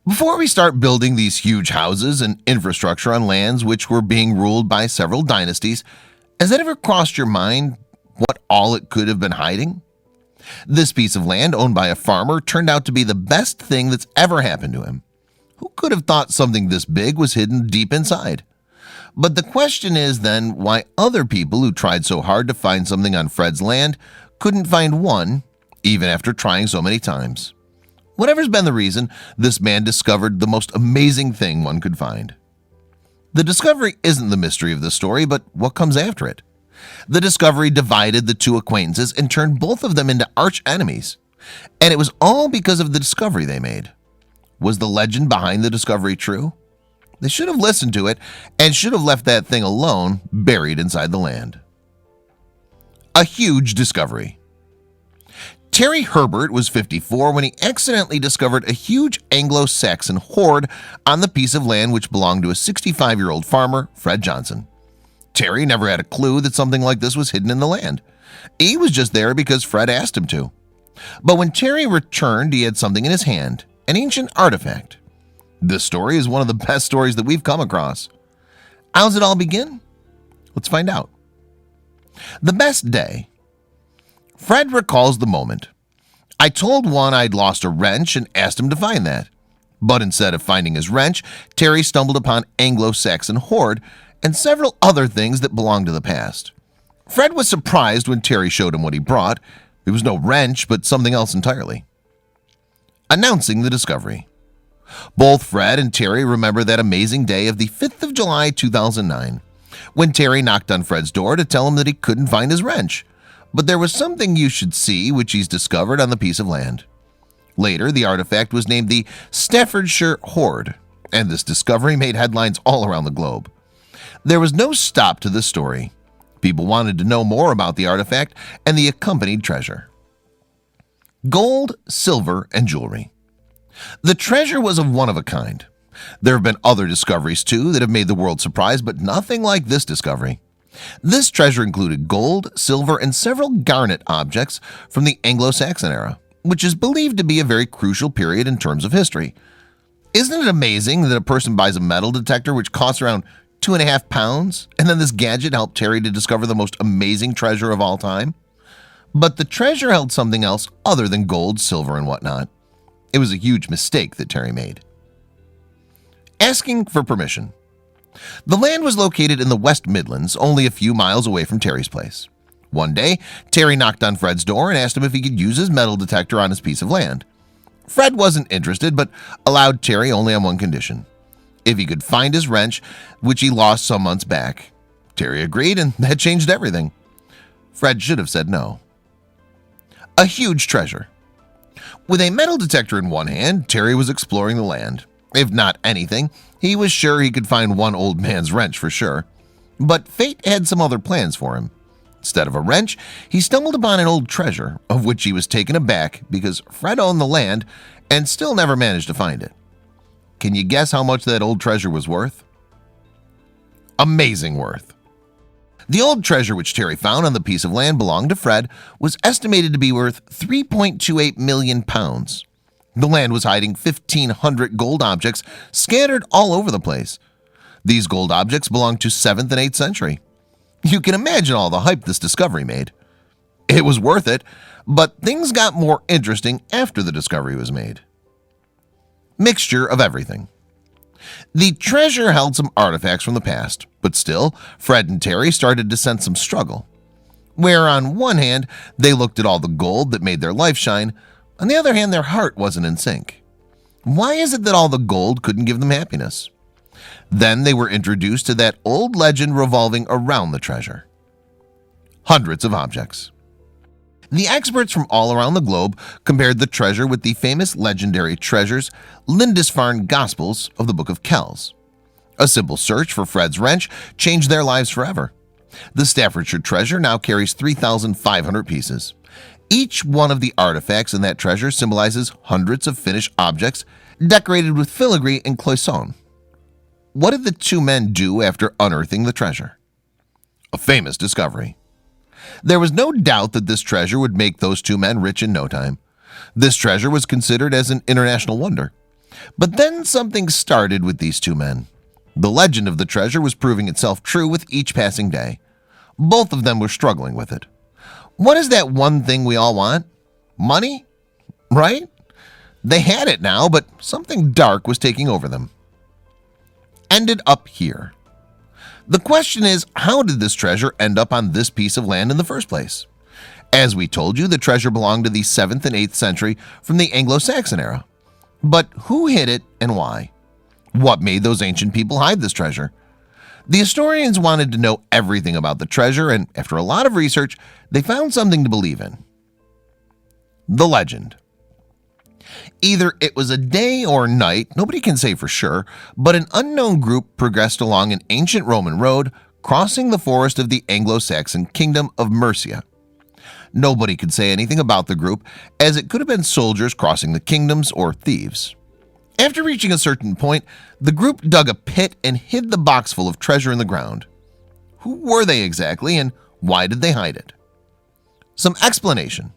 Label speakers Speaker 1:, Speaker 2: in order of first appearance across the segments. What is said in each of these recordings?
Speaker 1: Before we start building these huge houses and infrastructure on lands which were being ruled by several dynasties, has it ever crossed your mind what all it could have been hiding? This piece of land owned by a farmer turned out to be the best thing that's ever happened to him. Who could have thought something this big was hidden deep inside? But the question is then why other people who tried so hard to find something on Fred's land couldn't find one, even after trying so many times. Whatever's been the reason, this man discovered the most amazing thing one could find. The discovery isn't the mystery of the story, but what comes after it. The discovery divided the two acquaintances and turned both of them into arch enemies. And it was all because of the discovery they made. Was the legend behind the discovery true? They should have listened to it and should have left that thing alone, buried inside the land. A huge discovery. Terry Herbert was 54 when he accidentally discovered a huge Anglo-Saxon hoard on the piece of land which belonged to a 65-year-old farmer, Fred Johnson. Terry never had a clue that something like this was hidden in the land. He was just there because Fred asked him to. But when Terry returned, he had something in his hand, an ancient artifact. This story is one of the best stories that we've come across. How does it all begin? Let's find out. The best day. Fred recalls the moment. I told one I'd lost a wrench and asked him to find that. But instead of finding his wrench, Terry stumbled upon Anglo-Saxon hoard and several other things that belonged to the past. Fred was surprised when Terry showed him what he brought. It was no wrench, but something else entirely. Announcing the discovery. Both Fred and Terry remember that amazing day of the 5th of July 2009, when Terry knocked on Fred's door to tell him that he couldn't find his wrench. But there was something you should see which he's discovered on the piece of land. Later, the artifact was named the Staffordshire Hoard, and this discovery made headlines all around the globe. There was no stop to this story. People wanted to know more about the artifact and the accompanied treasure. Gold, silver, and jewelry. The treasure was of one of a kind. There have been other discoveries too that have made the world surprised, but nothing like this discovery. This treasure included gold, silver, and several garnet objects from the Anglo-Saxon era, which is believed to be a very crucial period in terms of history. Isn't it amazing that a person buys a metal detector which costs around 2.5 pounds, and then this gadget helped Terry to discover the most amazing treasure of all time? But the treasure held something else other than gold, silver, and whatnot. It was a huge mistake that Terry made. Asking for permission. The land was located in the West Midlands, only a few miles away from Terry's place. One day, Terry knocked on Fred's door and asked him if he could use his metal detector on his piece of land. Fred wasn't interested, but allowed Terry only on one condition: if he could find his wrench, which he lost some months back. Terry agreed, and that changed everything. Fred should have said no. A huge treasure. With a metal detector in one hand, Terry was exploring the land. If not anything, he was sure he could find one old man's wrench for sure. But fate had some other plans for him. Instead of a wrench, he stumbled upon an old treasure, of which he was taken aback because Fred owned the land and still never managed to find it. Can you guess how much that old treasure was worth? Amazing worth. The old treasure which Terry found on the piece of land belonged to Fred was estimated to be worth 3.28 million pounds. The land was hiding 1,500 gold objects scattered all over the place. These gold objects belonged to 7th and 8th century. You can imagine all the hype this discovery made. It was worth it, but things got more interesting after the discovery was made. Mixture of everything. The treasure held some artifacts from the past, but still, Fred and Terry started to sense some struggle. Where on one hand, they looked at all the gold that made their life shine, on the other hand, their heart wasn't in sync. Why is it that all the gold couldn't give them happiness? Then they were introduced to that old legend revolving around the treasure. Hundreds of objects. The experts from all around the globe compared the treasure with the famous legendary treasures Lindisfarne Gospels of the Book of Kells. A simple search for Fred's wrench changed their lives forever. The Staffordshire treasure now carries 3,500 pieces. Each one of the artifacts in that treasure symbolizes hundreds of finished objects decorated with filigree and cloisonne. What did the two men do after unearthing the treasure? A famous discovery. There was no doubt that this treasure would make those two men rich in no time. This treasure was considered as an international wonder. But then something started with these two men. The legend of the treasure was proving itself true with each passing day. Both of them were struggling with it. What is that one thing we all want? Money? Right? They had it now, but something dark was taking over them. Ended up here. The question is, how did this treasure end up on this piece of land in the first place? As we told you, the treasure belonged to the 7th and 8th century from the Anglo-Saxon era. But who hid it and why? What made those ancient people hide this treasure? The historians wanted to know everything about the treasure, and after a lot of research, they found something to believe in. The legend. Either it was a day or night, nobody can say for sure, but an unknown group progressed along an ancient Roman road, crossing the forest of the Anglo-Saxon kingdom of Mercia. Nobody could say anything about the group, as it could have been soldiers crossing the kingdoms or thieves. After reaching a certain point, the group dug a pit and hid the box full of treasure in the ground. Who were they exactly, and why did they hide it? Some explanation.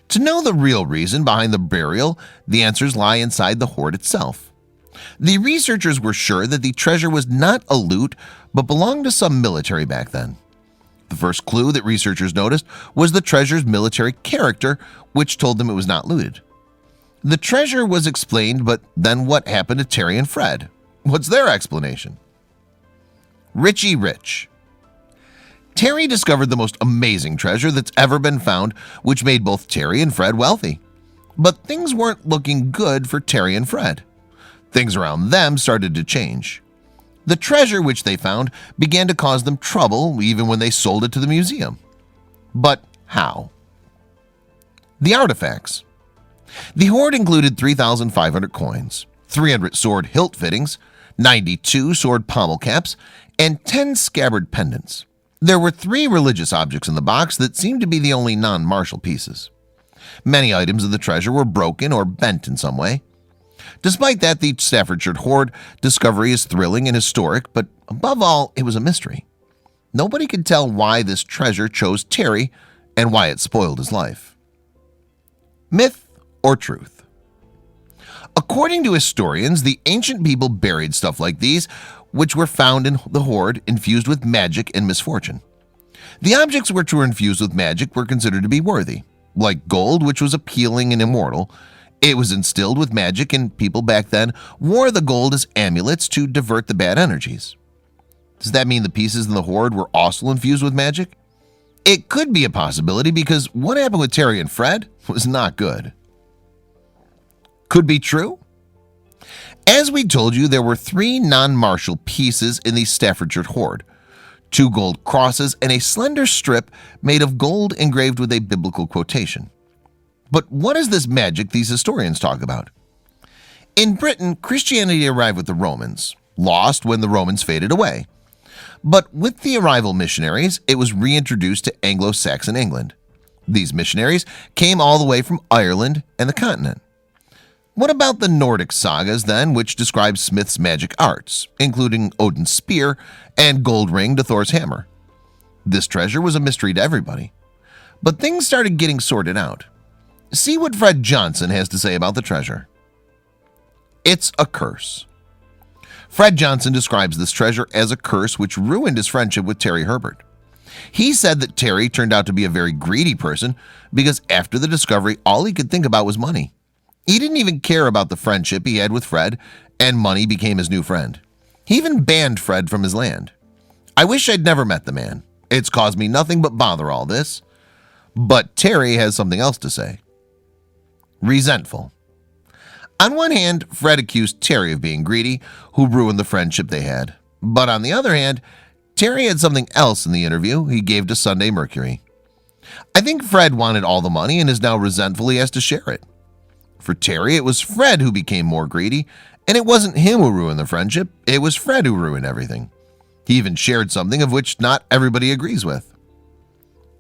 Speaker 1: To know the real reason behind the burial, the answers lie inside the hoard itself. The researchers were sure that the treasure was not a loot, but belonged to some military back then. The first clue that researchers noticed was the treasure's military character, which told them it was not looted. The treasure was explained, but then what happened to Terry and Fred? What's their explanation? Richie Rich. Terry discovered the most amazing treasure that's ever been found, which made both Terry and Fred wealthy. But things weren't looking good for Terry and Fred. Things around them started to change. The treasure which they found began to cause them trouble even when they sold it to the museum. But how? The artifacts. The hoard included 3,500 coins, 300 sword hilt fittings, 92 sword pommel caps, and 10 scabbard pendants. There were 3 religious objects in the box that seemed to be the only non-martial pieces. Many items of the treasure were broken or bent in some way. Despite that, the Staffordshire hoard discovery is thrilling and historic, but above all, it was a mystery. Nobody could tell why this treasure chose Terry and why it spoiled his life. Myth or truth? According to historians, the ancient people buried stuff like these, which were found in the hoard, infused with magic and misfortune. The objects which were infused with magic were considered to be worthy, like gold, which was appealing and immortal. It was instilled with magic, and people back then wore the gold as amulets to divert the bad energies. Does that mean the pieces in the hoard were also infused with magic? It could be a possibility, because what happened with Terry and Fred was not good. Could be true. As we told you, there were 3 non-martial pieces in the Staffordshire hoard: 2 gold crosses and a slender strip made of gold engraved with a biblical quotation. But what is this magic these historians talk about? In Britain, Christianity arrived with the Romans, lost when the Romans faded away. But with the arrival missionaries, it was reintroduced to Anglo-Saxon England. These missionaries came all the way from Ireland and the continent. What about the Nordic sagas then, which describe Smith's magic arts, including Odin's spear and gold ring to Thor's hammer? This treasure was a mystery to everybody. But things started getting sorted out. See what Fred Johnson has to say about the treasure. It's a curse. Fred Johnson describes this treasure as a curse which ruined his friendship with Terry Herbert. He said that Terry turned out to be a very greedy person because after the discovery, all he could think about was money. He didn't even care about the friendship he had with Fred, and money became his new friend. He even banned Fred from his land. I wish I'd never met the man. It's caused me nothing but bother, all this. But Terry has something else to say. Resentful. On one hand, Fred accused Terry of being greedy, who ruined the friendship they had. But on the other hand, Terry had something else in the interview he gave to Sunday Mercury. I think Fred wanted all the money and is now resentful he has to share it. For Terry, it was Fred who became more greedy, and it wasn't him who ruined the friendship, it was Fred who ruined everything. He even shared something of which not everybody agrees with.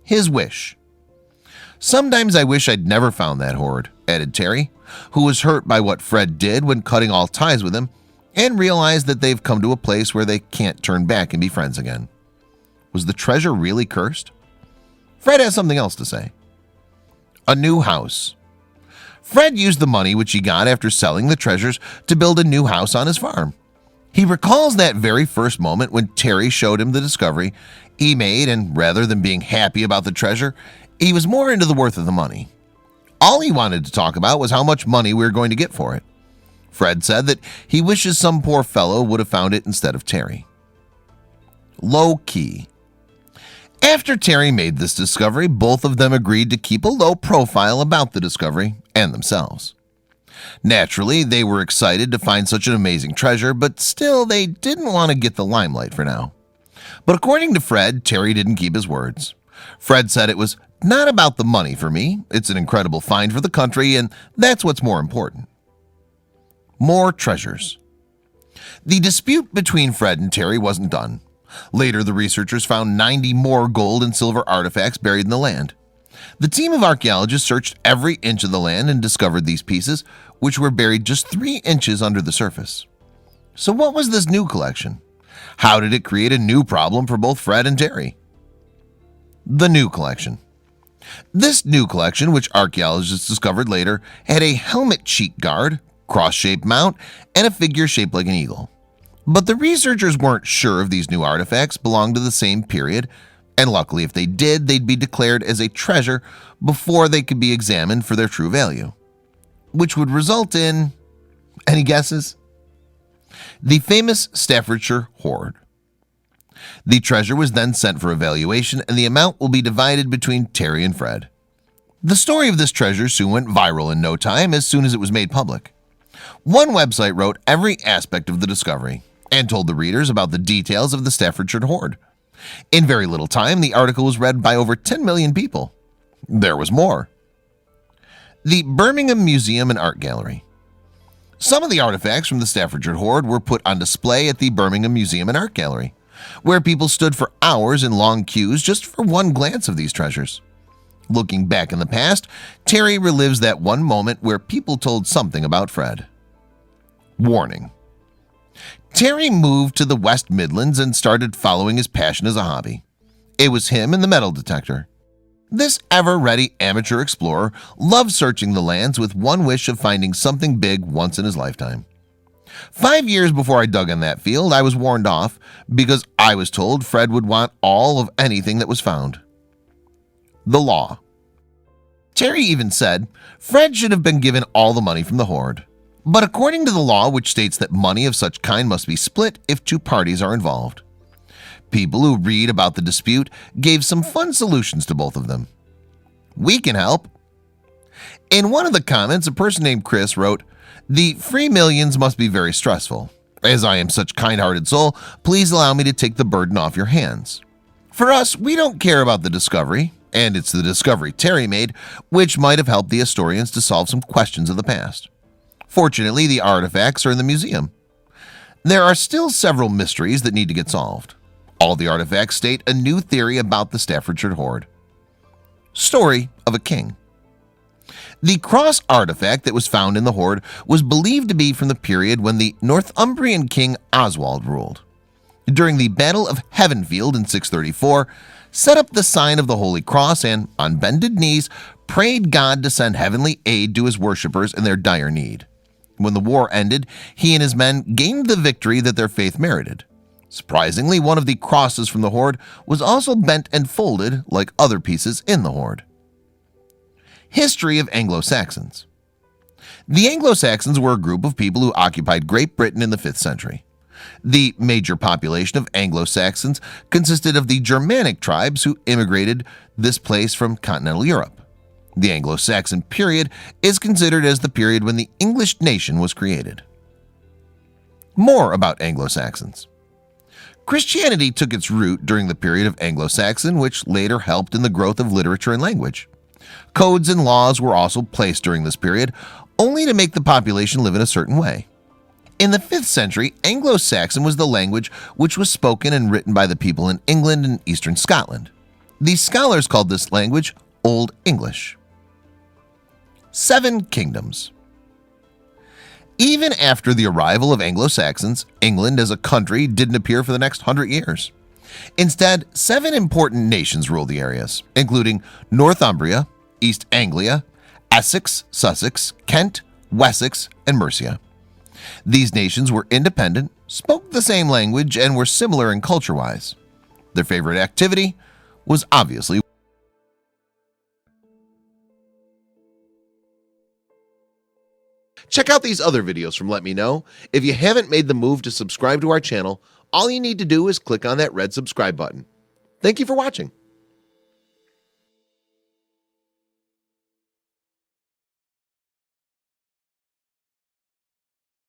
Speaker 1: His wish. Sometimes I wish I'd never found that hoard, added Terry, who was hurt by what Fred did when cutting all ties with him, and realized that they've come to a place where they can't turn back and be friends again. Was the treasure really cursed? Fred has something else to say. A new house. Fred used the money which he got after selling the treasures to build a new house on his farm. He recalls that very first moment when Terry showed him the discovery he made, and rather than being happy about the treasure, he was more into the worth of the money. All he wanted to talk about was how much money we were going to get for it. Fred said that he wishes some poor fellow would have found it instead of Terry. Low key. After Terry made this discovery, both of them agreed to keep a low profile about the discovery and themselves. Naturally, they were excited to find such an amazing treasure, but still they didn't want to get the limelight for now. But according to Fred, Terry didn't keep his words. Fred said, "It was not about the money for me. It's an incredible find for the country, and that's what's more important." More treasures. The dispute between Fred and Terry wasn't done. Later, the researchers found 90 more gold and silver artifacts buried in the land. The team of archaeologists searched every inch of the land and discovered these pieces, which were buried just 3 inches under the surface. So what was this new collection? How did it create a new problem for both Fred and Terry? The new collection. This new collection, which archaeologists discovered later, had a helmet cheek guard, cross-shaped mount, and a figure shaped like an eagle. But the researchers weren't sure if these new artifacts belonged to the same period, and luckily if they did, they'd be declared as a treasure before they could be examined for their true value, which would result in, any guesses? The famous Staffordshire hoard. The treasure was then sent for evaluation, and the amount will be divided between Terry and Fred. The story of this treasure soon went viral in no time as soon as it was made public. One website wrote every aspect of the discovery and told the readers about the details of the Staffordshire hoard. In very little time, the article was read by over 10 million people. There was more. The Birmingham Museum and Art Gallery. Some of the artifacts from the Staffordshire hoard were put on display at the Birmingham Museum and Art Gallery, where people stood for hours in long queues just for one glance of these treasures. Looking back in the past, Terry relives that one moment where people told something about Fred. Warning. Terry moved to the West Midlands and started following his passion as a hobby. It was him and the metal detector. This ever-ready amateur explorer loved searching the lands with one wish of finding something big once in his lifetime. 5 years before I dug in that field, I was warned off because I was told Fred would want all of anything that was found. The law. Terry even said Fred should have been given all the money from the hoard. But according to the law, which states that money of such kind must be split if two parties are involved. People who read about the dispute gave some fun solutions to both of them. We can help. In one of the comments, a person named Chris wrote, "The free millions must be very stressful. As I am such a kind-hearted soul, please allow me to take the burden off your hands. For us, we don't care about the discovery, and it's the discovery Terry made, which might have helped the historians to solve some questions of the past. Fortunately, the artifacts are in the museum. There are still several mysteries that need to get solved. All the artifacts state a new theory about the Staffordshire hoard." Story of a king. The cross artifact that was found in the hoard was believed to be from the period when the Northumbrian king Oswald ruled. During the Battle of Heavenfield in 634, set up the sign of the Holy Cross and, on bended knees, prayed God to send heavenly aid to his worshippers in their dire need. When the war ended, he and his men gained the victory that their faith merited. Surprisingly, one of the crosses from the hoard was also bent and folded like other pieces in the hoard. History of Anglo-Saxons. The Anglo-Saxons were a group of people who occupied Great Britain in the 5th century. The major population of Anglo-Saxons consisted of the Germanic tribes who immigrated this place from continental Europe. The Anglo-Saxon period is considered as the period when the English nation was created. More about Anglo-Saxons. Christianity took its root during the period of Anglo-Saxon, which later helped in the growth of literature and language. Codes and laws were also placed during this period, only to make the population live in a certain way. In the 5th century, Anglo-Saxon was the language which was spoken and written by the people in England and eastern Scotland. These scholars called this language Old English. 7 kingdoms. Even after the arrival of Anglo-Saxons, England as a country didn't appear for the next 100 years. Instead, 7 important nations ruled the areas, including Northumbria, East Anglia, Essex, Sussex, Kent, Wessex, and Mercia. These nations were independent, spoke the same language, and were similar in culture-wise. Their favorite activity was obviously. Check out these other videos from Let Me Know. If you haven't made the move to subscribe to our channel, all you need to do is click on that red subscribe button. Thank you for watching.